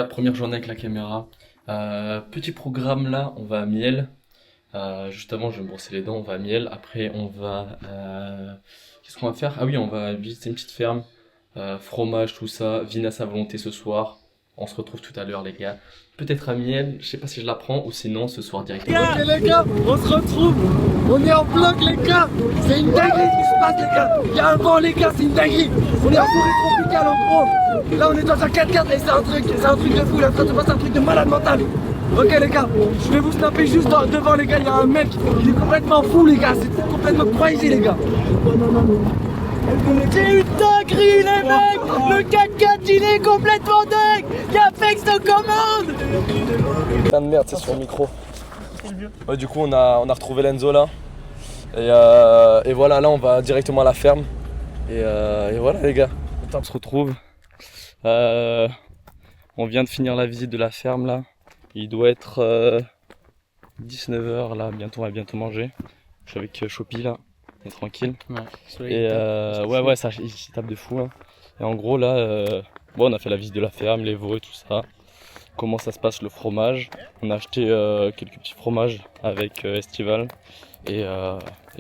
Première journée avec la caméra. Petit programme là, on va à Miel. Juste avant, je vais me brosser les dents, on va à Miel. Après, on va... Qu'est-ce qu'on va faire? Ah oui, on va visiter une petite ferme. Fromage, tout ça. Vin à sa volonté ce soir. On se retrouve tout à l'heure, les gars. Peut-être à Miel, je sais pas si je la prends ou sinon ce soir directement. Ok les gars, on se retrouve. On est en bloc les gars. C'est une dinguerie ce qui se passe les gars. Il y a un vent les gars, c'est une dinguerie. On est en forêt tropicale en gros. Là on est dans un 4x4 et c'est un truc de fou. Là en train de se passer un truc de malade mental. Ok les gars, je vais vous snapper juste devant les gars. Il y a un mec, il est complètement fou les gars. C'est complètement crazy les gars. C'est une dinguerie les mecs. Le 4x4 il est complètement dingue. Il y a Fex de commande. Putain de merde, c'est sur le micro. Ouais, du coup on a retrouvé Lenzo là. Et voilà, là on va directement à la ferme. Et voilà les gars. On se retrouve. On vient de finir la visite de la ferme là. Il doit être 19h là, bientôt on va bientôt manger. Je suis avec Chopi là. On est tranquille. Ouais, ouais, ça il tape de fou. Hein. Et en gros là, bon, on a fait la visite de la ferme, les veaux et tout ça. Comment ça se passe le fromage. On a acheté quelques petits fromages avec Estival. Et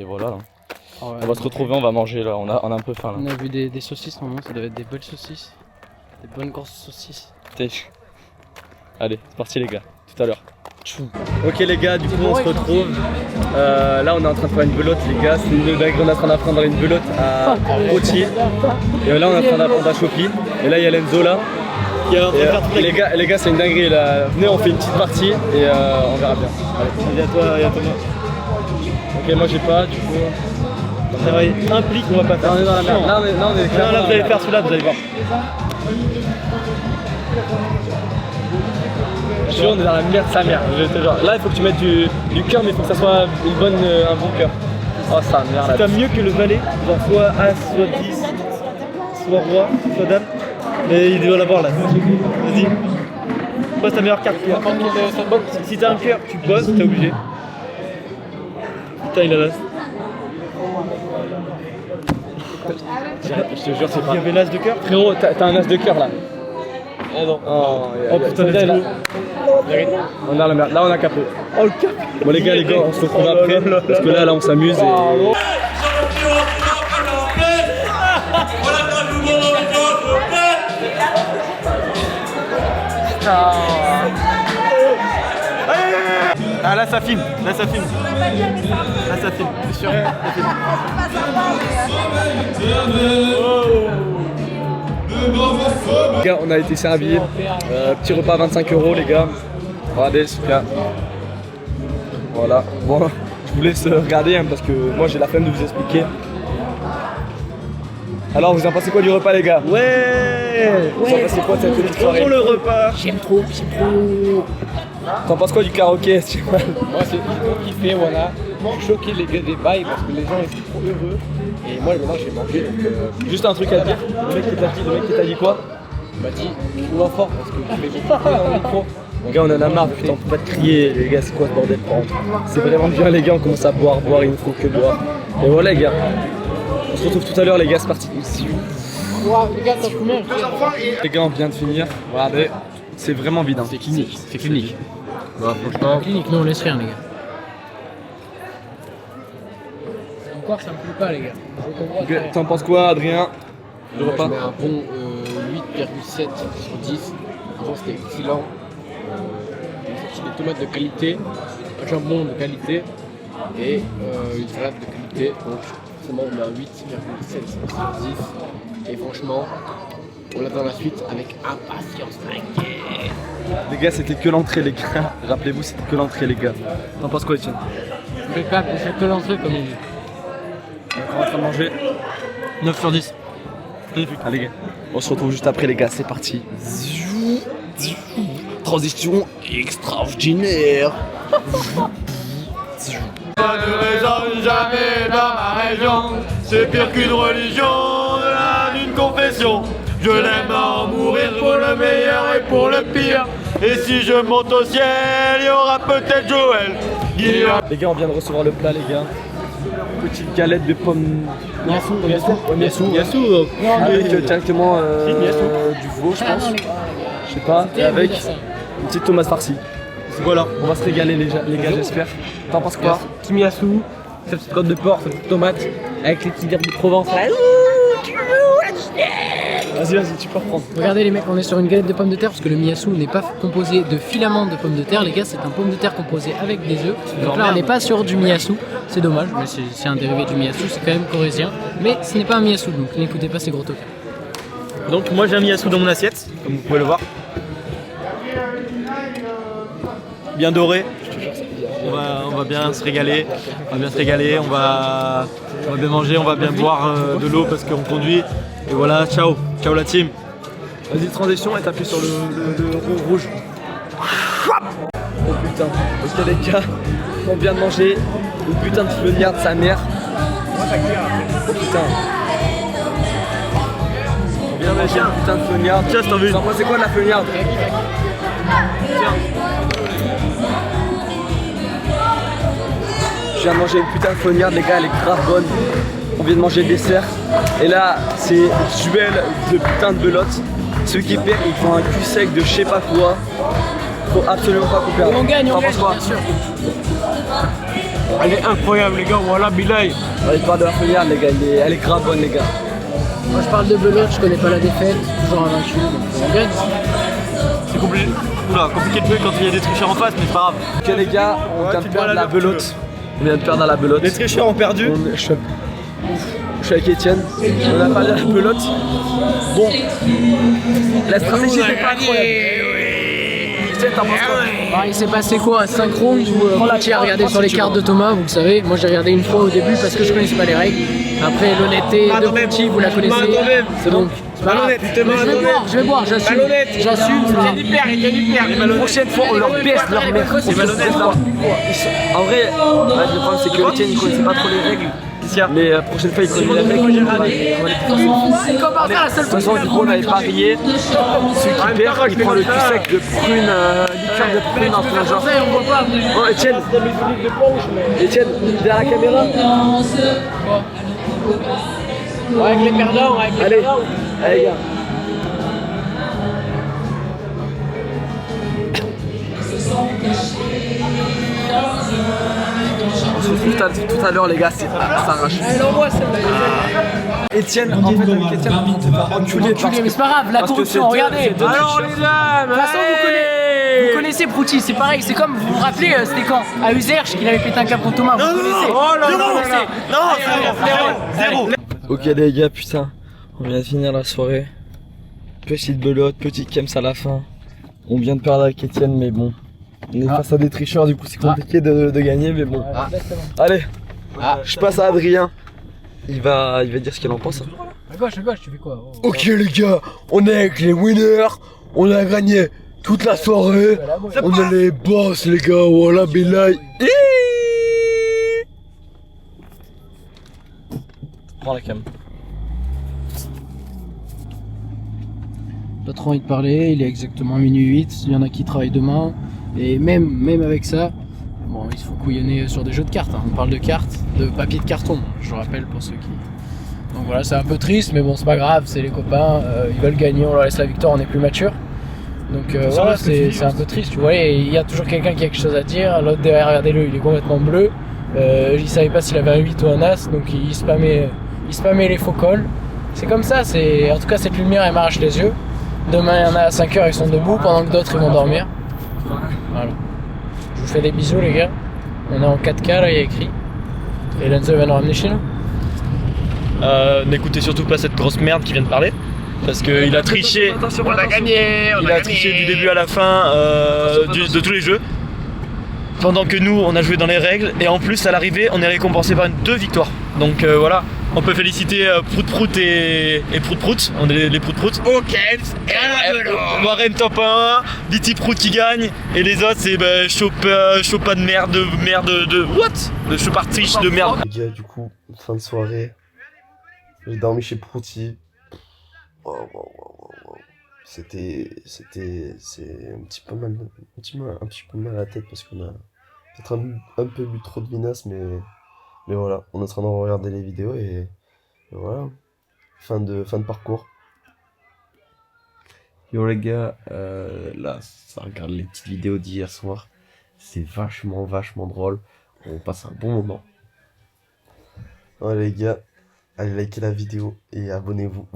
voilà. Hein. Oh ouais, on va se retrouver, on va manger là, on a un peu faim là. On a vu des saucisses, normalement ça doit être des belles saucisses. Des bonnes grosses saucisses. Allez, c'est parti les gars, tout à l'heure. Ok les gars, du coup on se retrouve. Là on est en train de faire une belote les gars, c'est une dingue, on est en train d'apprendre une belote à rôtir. Et là on est en train d'apprendre à Chopi. Et là il y a Lenzo là. Et les gars c'est une dinguerie là. Venez on fait une petite partie et on verra bien. Allez, il y a toi, il y a Thomas. Ok moi j'ai pas du coup. Ça va implique qu'on va pas faire. On est dans la merde. Là vous allez faire celui-là, vous allez voir. Je suis sûr, on est dans la merde sa mère, je te jure. Là il faut que tu mettes du cœur mais il faut que ça soit un bon cœur. Oh ça merde. C'est pas mieux que le valet, genre soit As, soit 10, soit Roi, soit Dame. Mais il doit l'avoir là. Vas-y. Pose ta meilleure carte. Si t'as un cœur, tu poses, t'es obligé. Putain il a l'as. Je te jure c'est pas. Il y avait l'as de cœur. Frérot, t'as un as de cœur là. Oh non. Oh putain là. On a la merde, là on a capot. Oh le cap. Bon les gars, on se retrouve après parce que là on s'amuse et... Ah là ça filme, là ça filme. Là ça filme, c'est sûr. Les gars, on a été servis. Petit repas à 25 € les gars. Regardez super. Voilà. Bon, je vous laisse regarder hein, parce que moi j'ai la flemme de vous expliquer. Alors vous en pensez quoi du repas les gars? Ouais. Vous en pensez quoi de cette petite soirée? Le repas. J'aime trop. T'en penses quoi du karaoké? Moi c'est trop kiffé, voilà. Je suis choqué les gars des bails parce que les gens étaient trop heureux. Et moi maintenant j'ai mangé donc Juste un truc à dire. Le mec qui t'a dit quoi? il m'a dit crie-moi fort parce que je fais beaucoup dans le micro. Les gars on en a marre, putain on peut pas te crier les gars, c'est quoi ce bordel par contre? C'est vraiment bien les gars, on commence à boire, il ne faut que boire. Et voilà les gars. On se retrouve tout à l'heure les gars, c'est parti. Wow, les gars, t'as combien? Les gars on vient de finir, regardez, c'est vraiment vide hein. C'est clinique. Bah franchement, clinique, nous on laisse rien les gars. Encore ça me plaît pas les gars. T'en penses quoi Adrien? Le repas? Je mets un bon 8,7 sur 10. Avant c'était excellent. Des tomates de qualité, un jambon de qualité et une salade de qualité. Donc forcément on a un 8,7 sur 10. Et franchement, on attend la suite avec impatience. Les gars c'était que l'entrée les gars. Rappelez-vous c'était que l'entrée les gars. T'en penses quoi Etienne? Impeccable, c'est que l'entrée comme il dit. On est en train de manger. 9 sur 10. Allez les gars. On se retrouve juste après les gars, c'est parti. Transition extraordinaire. Pas de raison jamais dans ma région. C'est pire qu'une religion, d'une confession. Je l'aime à en mourir pour le meilleur et pour le pire. Et si je monte au ciel, il y aura peut-être Joël. Les gars on vient de recevoir le plat les gars. Petite galette de pommes. Miassou. Avec directement du veau je pense. je sais pas, et avec une petite tomate farcie. Voilà, on va se régaler les gars, j'espère. T'en penses quoi? Kimiyasu, cette petite côte de porc, cette petite tomate, avec les petits herbes de Provence là. Vas-y, tu peux reprendre. Regardez les mecs, on est sur une galette de pommes de terre parce que le miyasu n'est pas composé de filaments de pommes de terre, les gars, c'est un pomme de terre composé avec des œufs. Donc là, on n'est pas sur du miyasu, c'est dommage, mais c'est un dérivé du miyasu, c'est quand même corésien, mais ce n'est pas un miyasu, donc n'écoutez pas ces gros tocards. Donc moi j'ai un miyasu dans mon assiette, comme vous pouvez le voir. Bien doré. On va bien se régaler, on va bien manger, on va bien boire de l'eau parce qu'on conduit. Et voilà, ciao la team. Vas-y, transition et t'appuies sur le rond rouge. Oh putain, ok les gars, on vient de manger une putain de fenouil de sa mère. Oh putain. On vient de manger une putain de fenouil. Tiens, t'as vu? Vous en pensez quoi de la fenouil? Je viens de manger une putain de fenouil, les gars, elle est grave bonne. On vient de manger le dessert. Et là, c'est duel de putain de belote. Ceux qui perdent, ils font un cul sec de je sais pas quoi. Faut absolument pas qu'on perde. On gagne, T'en penses quoi? bien sûr. Elle est incroyable les gars, voilà Bilal. Il parle de la fenouil, les gars, elle est grave bonne, les gars. Moi je parle de belote, je connais pas la défaite, toujours invaincu, donc on gagne. C'est compliqué. Oula, compliqué de jouer quand il y a des tricheurs en face, mais c'est pas grave. Ok les gars, on vient de perdre la belote. On vient de perdre la belote. Les tricheurs ont perdu. Je suis avec Etienne, on a parlé de la pelote. Bon, la stratégie n'est pas incroyable. Etienne, t'en penses quoi? Il s'est passé quoi? 5 rounds où Routier a regardé sur les cartes de Thomas, vous le savez. Moi j'ai regardé une fois au début parce que je connaissais pas les règles. Après l'honnêteté de Routier, vous la connaissez. C'est donc. C'est pas grave. Mais je vais boire, j'assume. J'assume. La prochaine fois, on leur baisse leur mère. En vrai, le problème c'est que Etienne il connaissait pas trop les règles. Mais la prochaine fois, il connaît les règles. De toute façon, du coup, on avait parié. Celui qui perd, il prend le cul sec de prune, liqueur de prune en plein genre. Oh, Etienne, derrière la caméra. Avec les perdants, Allez, les gars. On se retrouve tout à l'heure, les gars, ça arrache. Etienne, en fait, avec Etienne, on s'est pas enculé. Mais c'est pas grave, la corruption, regardez. Alors les dames, De toute façon, vous connaissez Prouty, c'est pareil, c'est comme, vous vous rappelez, c'était quand? À Uzerche qu'il avait pété un câble contre Thomas, vous connaissez. Oh là là, non, zéro. Ok les gars, putain, on vient de finir la soirée. Petite belote, petit kems à la fin. On vient de perdre avec Etienne, mais bon. On est face à des tricheurs, du coup c'est compliqué de gagner, mais bon. Allez, je passe à Adrien. Il va dire ce qu'il en pense. À gauche, tu fais quoi? Ok les gars, on est avec les winners, on a gagné toute la soirée, on est les boss les gars, voilà Bilal. Prends la cam. Pas trop envie de parler, il est exactement minuit 8, il y en a qui travaillent demain, et même avec ça, bon, il faut couillonner sur des jeux de cartes, hein. On parle de cartes, de papier de carton, je rappelle pour ceux qui... Donc voilà, c'est un peu triste, mais bon, c'est pas grave, c'est les copains, ils veulent gagner, on leur laisse la victoire, on est plus mature. Donc voilà, c'est un peu triste, tu vois, et il y a toujours quelqu'un qui a quelque chose à dire, l'autre derrière, regardez-le, il est complètement bleu, il savait pas s'il avait un 8 ou un As, donc il spammait les faux cols. C'est comme ça, en tout cas cette lumière elle m'arrache les yeux. Demain il y en a à 5h, ils sont debout, pendant que d'autres ils vont dormir. Voilà. Je vous fais des bisous les gars. On est en 4K là, il y a écrit. Et Lenzo va nous ramener chez nous. N'écoutez surtout pas cette grosse merde qui vient de parler. Parce qu'il a triché. Attention, On a gagné. Il a triché du début à la fin de tous les jeux. Pendant que nous on a joué dans les règles. Et en plus à l'arrivée on est récompensé par 2 victoires. Donc voilà. On peut féliciter Prout Prout et Prout Prout, on est les Prout Prout. Ok, et Warren top 1, Litty Prout qui gagne, et les autres c'est Chopa de merde, de what? De Chopartiche de merde. Les gars, du coup, fin de soirée, j'ai dormi chez Prouty. Wow. C'est un petit peu mal à la tête parce qu'on a peut-être un peu bu trop de vinasse, mais voilà, on est en train de regarder les vidéos et voilà, fin de parcours. Yo les gars, là, ça regarde les petites vidéos d'hier soir. C'est vachement drôle. On passe un bon moment. Ouais les gars, allez liker la vidéo et abonnez-vous.